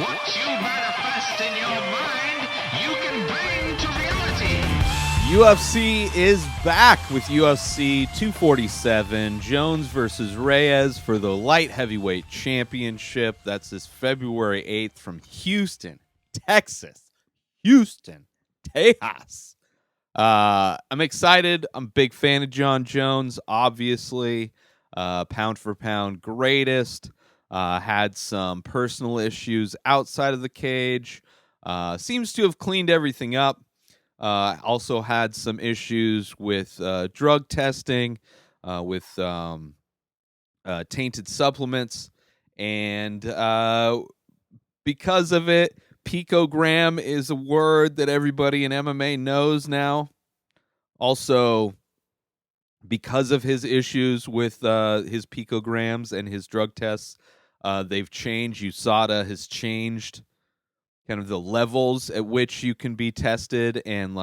What you manifest in your mind, you can bring to reality. UFC is back with UFC 247, Jones versus Reyes for the light heavyweight championship. That's this February 8th from Houston, Texas. Houston, Tejas. I'm excited. I'm a big fan of John Jones, obviously. Pound for pound greatest. Had some personal issues outside of the cage. Seems to have cleaned everything up. Also had some issues with drug testing, with tainted supplements, and because of it, picogram is a word that everybody in MMA knows now. Also, because of his issues with his picograms and his drug tests, they've changed. USADA has changed kind of the levels at which you can be tested, and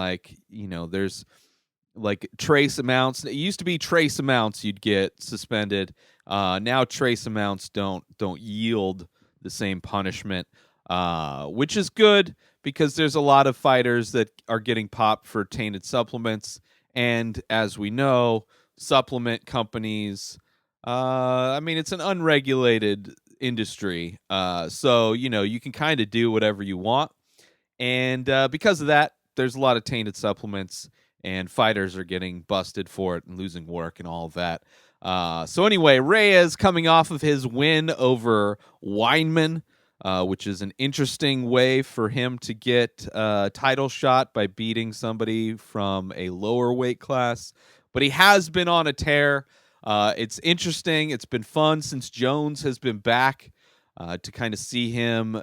there's like trace amounts. It used to be trace amounts you'd get suspended. Now trace amounts don't yield the same punishment, which is good because there's a lot of fighters that are getting popped for tainted supplements, and as we know, supplement companies. It's an unregulated industry, so you can kind of do whatever you want, and because of that, there's a lot of tainted supplements, and fighters are getting busted for it and losing work and all of that. So anyway, Reyes coming off of his win over Weinman, which is an interesting way for him to get a title shot by beating somebody from a lower weight class. But he has been on a tear. It's interesting. It's been fun since Jones has been back to kind of see him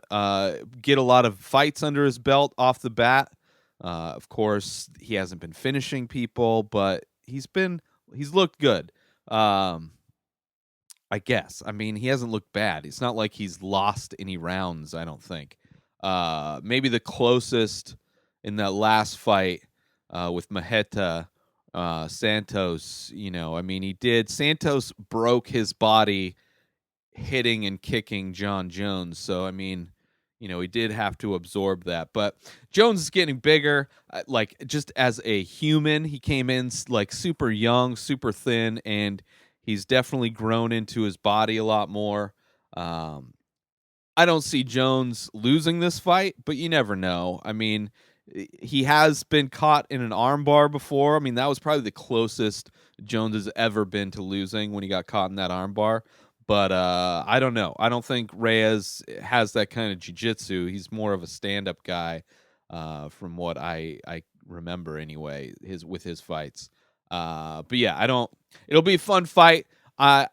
get a lot of fights under his belt off the bat. Of course, he hasn't been finishing people, but he's looked good. I guess. He hasn't looked bad. It's not like he's lost any rounds, I don't think. Maybe the closest in that last fight with Maheta Santos, he did. Santos broke his body hitting and kicking John Jones. So, he did have to absorb that. But Jones is getting bigger. Just as a human, he came in super young, super thin, and he's definitely grown into his body a lot more. I don't see Jones losing this fight, but you never know. He has been caught in an armbar before. That was probably the closest Jones has ever been to losing when he got caught in that armbar. But I don't know. I don't think Reyes has that kind of jiu-jitsu. He's more of a stand-up guy, from what I remember anyway, with his fights. But yeah, it'll be a fun fight. I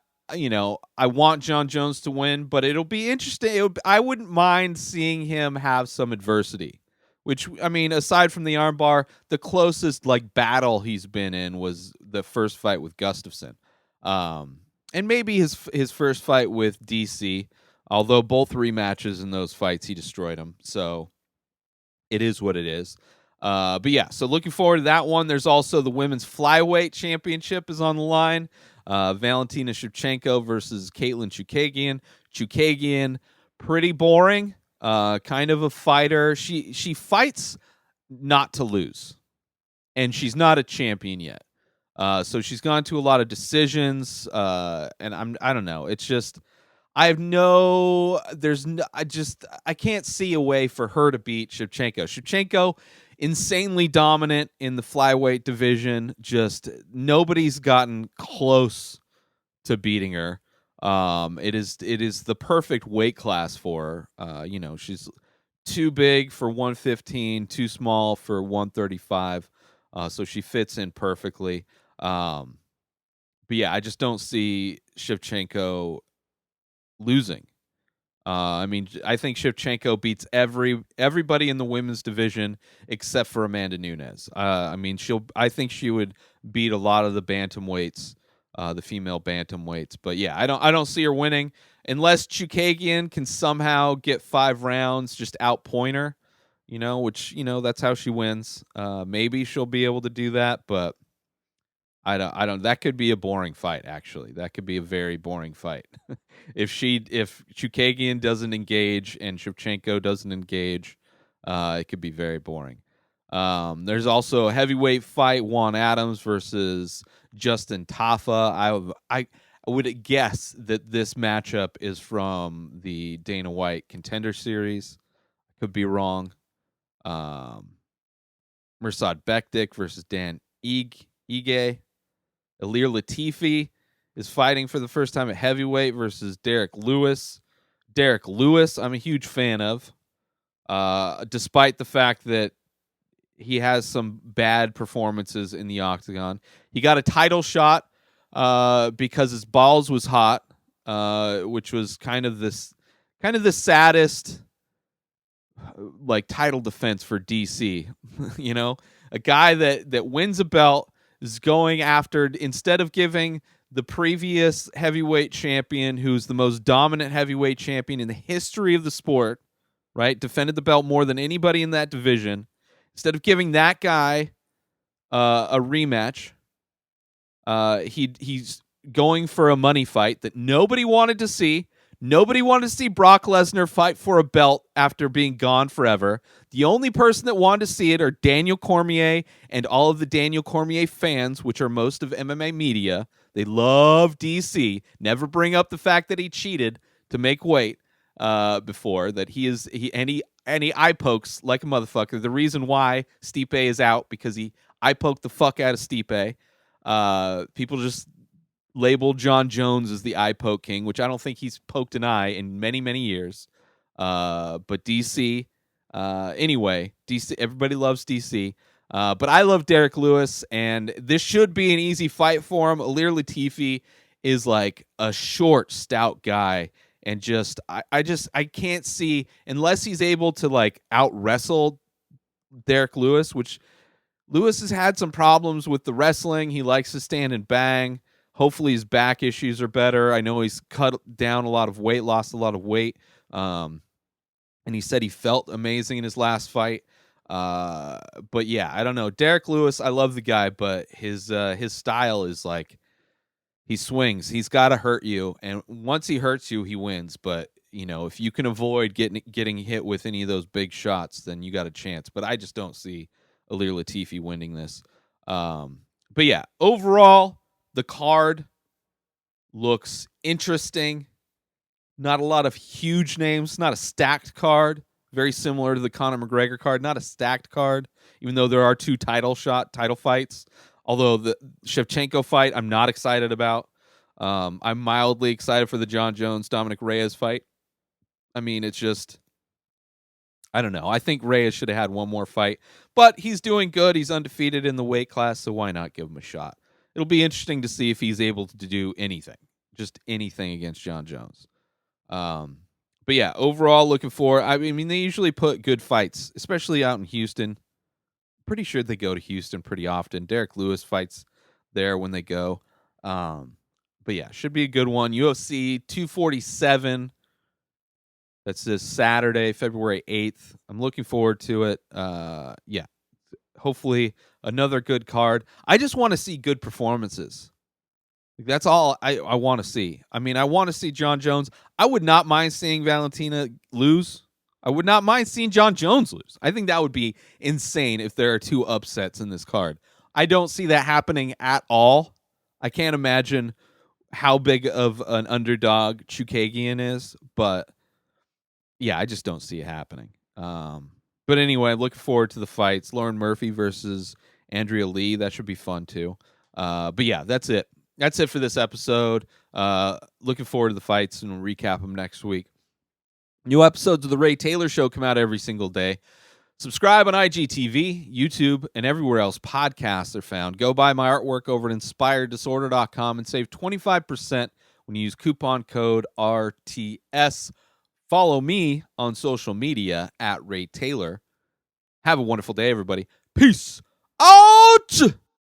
want John Jones to win, but it'll be interesting. I wouldn't mind seeing him have some adversity. Which, aside from the armbar, the closest battle he's been in was the first fight with Gustafsson. And maybe his first fight with DC, although both rematches in those fights he destroyed him. So it is what it is. But yeah, so looking forward to that one. There's also the women's flyweight championship is on the line. Valentina Shevchenko versus Caitlin Chookagian. Chookagian, pretty boring. Kind of a fighter. She fights not to lose, and she's not a champion yet. So she's gone to a lot of decisions, and I don't know. It's just I can't see a way for her to beat Shevchenko. Shevchenko, insanely dominant in the flyweight division. Just nobody's gotten close to beating her. It is the perfect weight class for her. She's too big for 115, too small for 135. So she fits in perfectly. But yeah, I just don't see Shevchenko losing. I think Shevchenko beats everybody in the women's division except for Amanda Nunes. I think she would beat a lot of the bantamweights, the female bantamweights. But yeah, I don't see her winning unless Chookagian can somehow get 5 rounds, just outpoint her. Which that's how she wins. Maybe she'll be able to do that, but I don't. That could be a boring fight. Actually, that could be a very boring fight. if Chukagian doesn't engage and Shevchenko doesn't engage, it could be very boring. There's also a heavyweight fight: Juan Adams versus Justin Tafa. I would guess that this matchup is from the Dana White Contender Series. Could be wrong. Mirsad Bektik versus Dan Ige. Ilir Latifi is fighting for the first time at heavyweight versus Derek Lewis. Derek Lewis, I'm a huge fan of, despite the fact that he has some bad performances in the octagon. He got a title shot because his balls was hot, which was kind of the saddest like title defense for DC. You know, a guy that wins a belt is going after, instead of giving the previous heavyweight champion, who's the most dominant heavyweight champion in the history of the sport, right? Defended the belt more than anybody in that division. Instead of giving that guy a rematch, he's going for a money fight that nobody wanted to see. Nobody wanted to see Brock Lesnar fight for a belt after being gone forever. The only person that wanted to see it are Daniel Cormier and all of the Daniel Cormier fans, which are most of MMA media. They love DC. Never bring up the fact that he cheated to make weight before. That he eye pokes like a motherfucker. The reason why Stipe is out, because he eye poked the fuck out of Stipe. People just labeled John Jones as the eye poke king, which I don't think he's poked an eye in many, many years. But DC, anyway, DC, everybody loves DC. But I love Derek Lewis, and this should be an easy fight for him. Ilir Latifi is like a short, stout guy, and I can't see, unless he's able to like out wrestle Derek Lewis, which Lewis has had some problems with the wrestling. He likes to stand and bang. Hopefully his back issues are better. I know he's cut down a lot of weight, lost a lot of weight. And he said he felt amazing in his last fight. But yeah, I don't know. Derek Lewis, I love the guy, but his style is like, he swings. He's got to hurt you, and once he hurts you, he wins. But you know, if you can avoid getting hit with any of those big shots, then you got a chance. But I just don't see Ilir Latifi winning this. But yeah, overall, the card looks interesting. Not a lot of huge names. Not a stacked card. Very similar to the Conor McGregor card. Not a stacked card, even though there are two title fights. Although the Shevchenko fight, I'm not excited about. I'm mildly excited for the John Jones-Dominic Reyes fight. I mean, it's just, I don't know. I think Reyes should have had one more fight. But he's doing good. He's undefeated in the weight class, so why not give him a shot? It'll be interesting to see if he's able to do anything. Just anything against John Jones. But yeah, overall, looking for, I mean, they usually put good fights, especially out in Houston. Pretty sure they go to Houston pretty often. Derek Lewis fights there when they go. But yeah, should be a good one. UFC 247. That's this Saturday, February 8th. I'm looking forward to it. Yeah, hopefully another good card. I just want to see good performances. That's all I want to see. I mean, I want to see John Jones. I would not mind seeing Valentina lose. I would not mind seeing John Jones lose. I think that would be insane if there are two upsets in this card. I don't see that happening at all. I can't imagine how big of an underdog Chukagian is, but yeah, I just don't see it happening. But anyway, looking forward to the fights. Lauren Murphy versus Andrea Lee. That should be fun too. But yeah, that's it. That's it for this episode. Looking forward to the fights, and we'll recap them next week. New episodes of The Ray Taylor Show come out every single day. Subscribe on IGTV, YouTube, and everywhere else podcasts are found. Go buy my artwork over at inspireddisorder.com and save 25% when you use coupon code RTS. Follow me on social media at Ray Taylor. Have a wonderful day, everybody. Peace out!